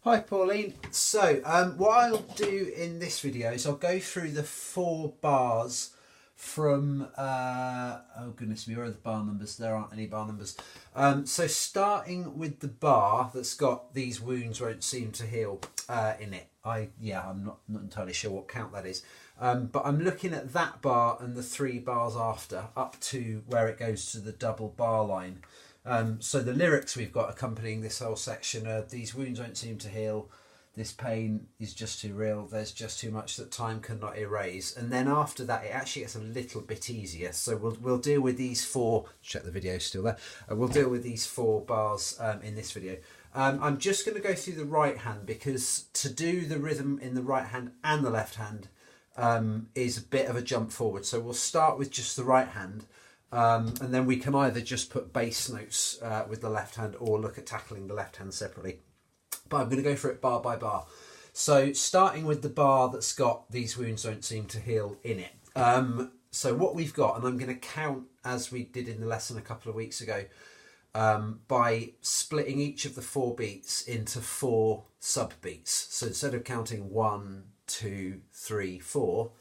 Hi Pauline. So what I'll do in this video is I'll go through the 4 bars from, oh goodness me, where are the bar numbers? There aren't any bar numbers. So starting with the bar that's got "these wounds won't seem to heal" in it. I'm not entirely sure what count that is. But I'm looking at that bar and the 3 bars after, up to where it goes to the double bar line. So the lyrics we've got accompanying this whole section are: "these wounds won't seem to heal, this pain is just too real, there's just too much that time cannot erase." And then after that it actually gets a little bit easier. So we'll deal with these 4, check the video's still there, we'll deal with these 4 bars in this video. I'm just going to go through the right hand, because to do the rhythm in the right hand and the left hand is a bit of a jump forward. So we'll start with just the right hand. And then we can either just put bass notes with the left hand or look at tackling the left hand separately. But I'm going to go for it bar by bar. So starting with the bar that's got "these wounds don't seem to heal" in it. So what we've got, and I'm going to count as we did in the lesson a couple of weeks ago, by splitting each of the 4 beats into 4 sub beats. So instead of counting 1, 2, 3, 4,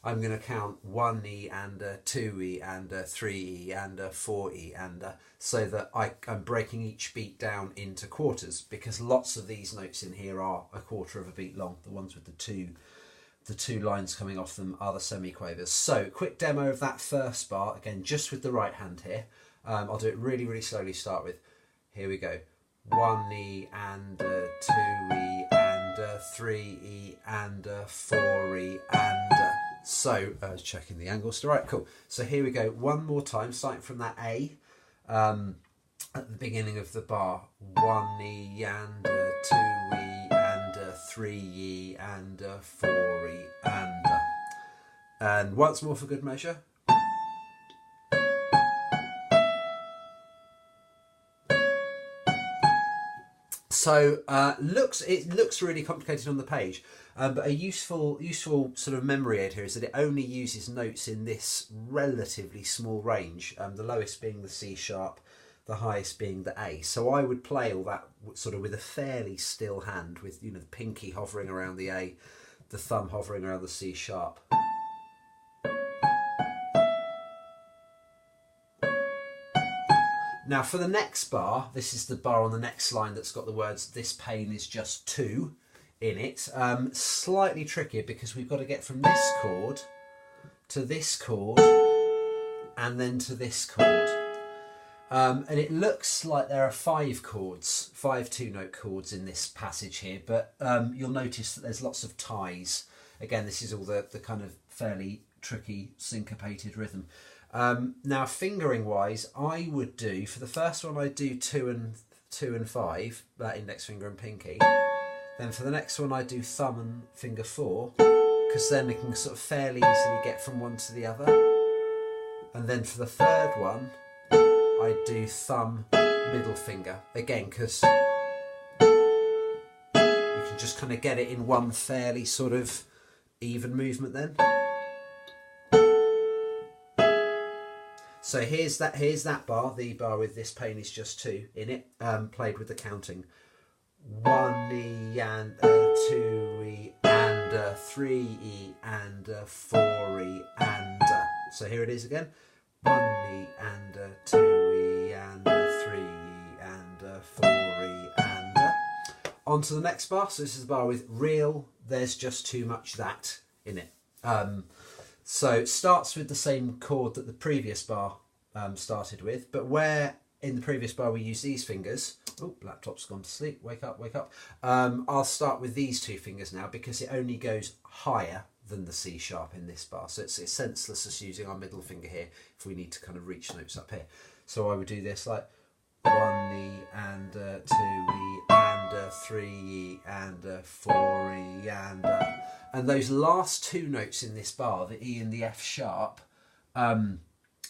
I'm going to count 1E and a 2E and a 3E and a 4E, and so that I'm breaking each beat down into quarters, because lots of these notes in here are a quarter of a beat long. The ones with the two lines coming off them are the semiquavers. So quick demo of that first bar, again just with the right hand here. I'll do it really slowly. Start with, here we go, 1E and a 2E and a 3E and a 4E and a... So, checking the angles still right, cool. So here we go, one more time, starting from that A at the beginning of the bar. 1E and a 2E and a 3E and a 4E and a... And once more for good measure. So it looks really complicated on the page, but a useful sort of memory aid here is that it only uses notes in this relatively small range, the lowest being the C sharp, the highest being the A. So I would play all that sort of with a fairly still hand, with, you know, the pinky hovering around the A, the thumb hovering around the C sharp. Now for the next bar, this is the bar on the next line that's got the words "this pain is just too" in it. Slightly trickier, because we've got to get from this chord to this chord and then to this chord. And it looks like there are 5 chords, 5 2-note chords in this passage here, but you'll notice that there's lots of ties. Again, this is all the kind of fairly tricky syncopated rhythm. Now fingering wise, I would do, for the first one I'd do 2 and 5, that index finger and pinky. Then for the next one I do thumb and finger 4, because then we can sort of fairly easily get from one to the other. And then for the third one I do thumb, middle finger, again because you can just kind of get it in one fairly sort of even movement then. So here's that bar, the bar with "this pain is just too" in it, played with the counting. 1E and a 2E and a 3E and a 4E and a... So here it is again. 1E and a 2E and a 3E and a 4E and a... On to the next bar. So this is the bar with "real, there's just too much that" in it. So it starts with the same chord that the previous bar started with, but where in the previous bar we use these fingers... Oh, laptop's gone to sleep, wake up, wake up. I'll start with these 2 fingers now, because it only goes higher than the C sharp in this bar. So it's senseless us using our middle finger here if we need to kind of reach notes up here. So I would do this like 1E and a 2E and a 3E and a 4E and a... And those last 2 notes in this bar, the E and the F sharp,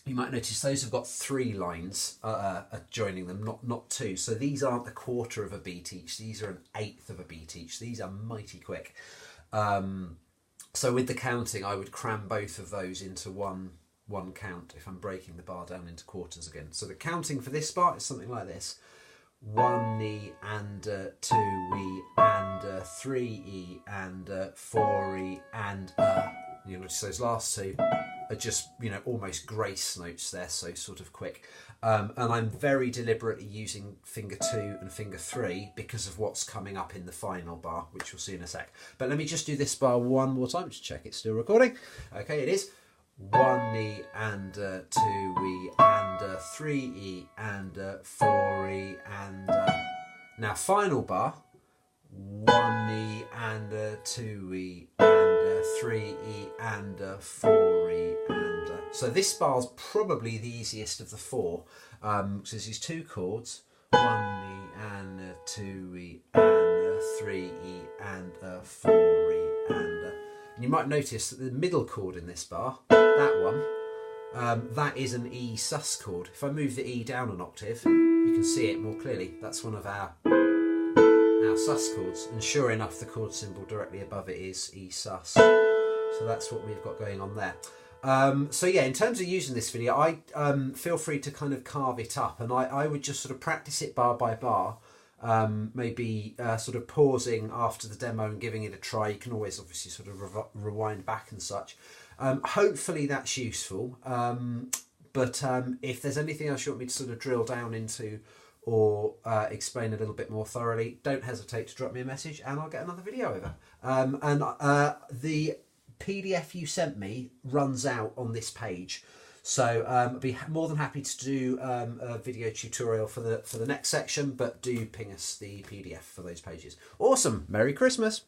you might notice those have got 3 lines joining them, not 2. So these aren't a quarter of a beat each, these are an 1/8 of a beat each. These are mighty quick. So with the counting, I would cram both of those into one count if I'm breaking the bar down into quarters again. So the counting for this bar is something like this: 1E and a 2E and 3E and 4E and you notice those last two are just, you know, almost grace notes there, so sort of quick. And I'm very deliberately using finger 2 and finger 3 because of what's coming up in the final bar, which we'll see in a sec. But let me just do this bar one more time to check it's still recording. Okay, it is. 1E and 2E and 3E and 4E and now final bar, 1E and 2E and 3E and 4E and so this bar's probably the easiest of the four. So there's these two chords, 1E and 2E and 3E and 4E and you might notice that the middle chord in this bar, that one, that is an E sus chord. If I move the E down an octave, you can see it more clearly. That's one of our sus chords, and sure enough the chord symbol directly above it is E sus. So that's what we've got going on there. So yeah, in terms of using this video, I feel free to kind of carve it up, and I would just sort of practice it bar by bar. Maybe sort of pausing after the demo and giving it a try. You can always obviously sort of rewind back and such. Hopefully that's useful, but if there's anything else you want me to sort of drill down into or explain a little bit more thoroughly, don't hesitate to drop me a message and I'll get another video over. And the PDF you sent me runs out on this page. So I'd be more than happy to do a video tutorial for the next section, but do ping us the PDF for those pages. Awesome. Merry Christmas.